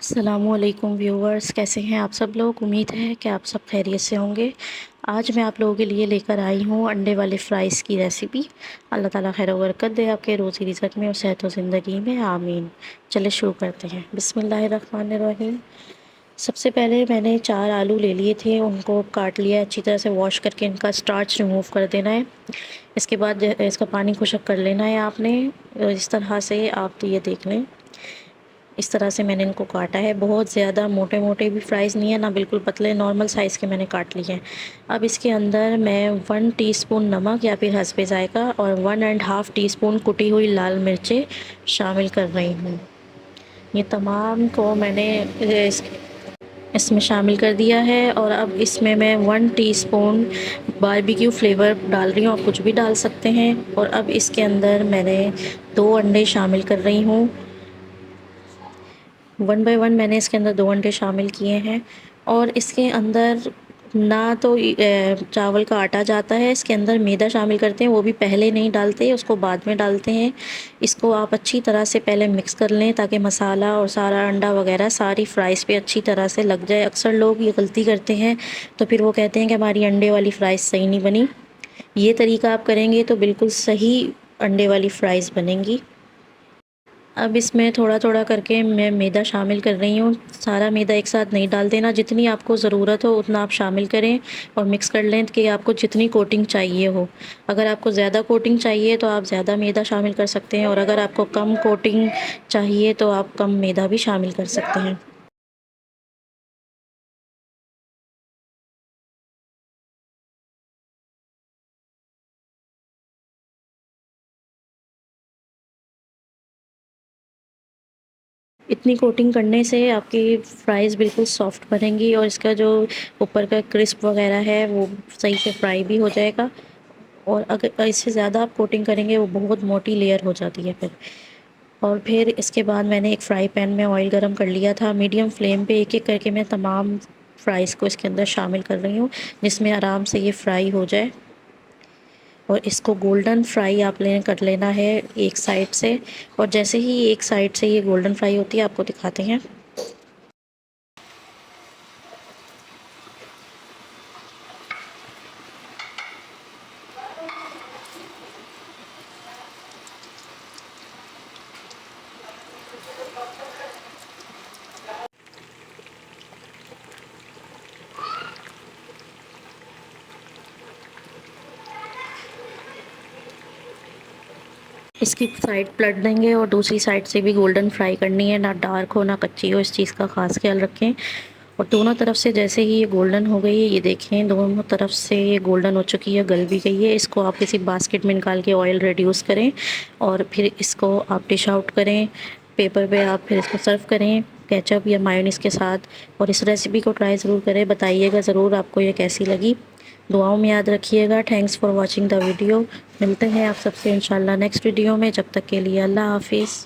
अस्सलामुअलैकुम व्यूवर्स, कैसे हैं आप सब लोग। उम्मीद है कि आप सब खैरियत से होंगे। आज मैं आप लोगों के लिए लेकर आई हूँ अंडे वाले फ़्राइज़ की रेसिपी। अल्लाह ताला खैर बरकत दे आपके रोज़ी रिज़्क़ में और सेहत व ज़िंदगी में, आमीन। चलिए शुरू करते हैं। बिस्मिल्लाहिर्रहमानिर्रहीम। सबसे पहले मैंने 4 आलू ले लिए थे, उनको काट लिया, अच्छी तरह से वॉश करके इनका स्टार्च रिमूव कर देना है। इसके बाद इसका पानी खुशक कर लेना है आपने। इस तरह से आप तो ये देख लें, इस तरह से मैंने इनको काटा है। बहुत ज़्यादा मोटे मोटे भी फ्राइज़ नहीं है, ना बिल्कुल पतले, नॉर्मल साइज़ के मैंने काट लिए हैं। अब इसके अंदर मैं 1 टीस्पून नमक या फिर हस्बे ज़ायक़ा और 1½ टीस्पून कुटी हुई लाल मिर्चें शामिल कर रही हूँ। ये तमाम को मैंने इसमें शामिल कर दिया है। और अब इसमें मैं 1 टीस्पून बारबेक्यू फ्लेवर डाल रही हूँ, आप कुछ भी डाल सकते हैं। और अब इसके अंदर मैंने 2 अंडे शामिल कर रही हूँ। 1 बाय 1 मैंने इसके अंदर 2 अंडे शामिल किए हैं। और इसके अंदर ना तो चावल का आटा जाता है, इसके अंदर मैदा शामिल करते हैं, वो भी पहले नहीं डालते, उसको बाद में डालते हैं। इसको आप अच्छी तरह से पहले मिक्स कर लें ताकि मसाला और सारा अंडा वगैरह सारी फ्राइज़ पे अच्छी तरह से लग जाए। अक्सर लोग ये गलती करते हैं, तो फिर वो कहते हैं कि हमारी अंडे वाली फ़्राइज़ सही नहीं बनी। ये तरीका आप करेंगे तो बिल्कुल सही अंडे वाली फ़्राइज़ बनेंगी। अब इसमें थोड़ा-थोड़ा करके मैं मैदा शामिल कर रही हूँ। सारा मैदा एक साथ नहीं डाल देना, जितनी आपको ज़रूरत हो उतना आप शामिल करें और मिक्स कर लें कि आपको जितनी कोटिंग चाहिए हो। अगर आपको ज़्यादा कोटिंग चाहिए तो आप ज़्यादा मैदा शामिल कर सकते हैं, और अगर आपको कम कोटिंग चाहिए तो आप कम मैदा भी शामिल कर सकते हैं। इतनी कोटिंग करने से आपकी फ़्राइज़ बिल्कुल सॉफ्ट बनेंगी और इसका जो ऊपर का क्रिस्प वगैरह है वो सही से फ्राई भी हो जाएगा। और अगर इससे ज़्यादा आप कोटिंग करेंगे वो बहुत मोटी लेयर हो जाती है फिर। और फिर इसके बाद मैंने एक फ़्राई पैन में ऑयल गरम कर लिया था। मीडियम फ्लेम पे एक-एक करके मैं तमाम फ़्राइज़ को इसके अंदर शामिल कर रही हूँ, जिसमें आराम से ये फ्राई हो जाए। और इसको गोल्डन फ्राई आप कर लेना है एक साइड से। और जैसे ही एक साइड से ये गोल्डन फ्राई होती है, आपको दिखाते हैं। इसकी साइड पलट देंगे और दूसरी साइड से भी गोल्डन फ्राई करनी है, ना डार्क हो ना कच्ची हो, इस चीज़ का ख़ास ख्याल रखें। और दोनों तरफ से जैसे ही ये गोल्डन हो गई है, ये देखें दोनों तरफ से ये गोल्डन हो चुकी है, गल भी गई है। इसको आप किसी बास्केट में निकाल के ऑयल रिड्यूस करें और फिर इसको आप डिश आउट करें। पेपर पे आप फिर इसको सर्व करें केचप या मायोनीज़ के साथ। और इस रेसिपी को ट्राई ज़रूर करें, बताइएगा ज़रूर आपको ये कैसी लगी। दुआओं में याद रखिएगा। Thanks for watching the video. मिलते हैं आप सबसे इंशाल्लाह नेक्स्ट वीडियो में। जब तक के लिए अल्लाह हाफिज़।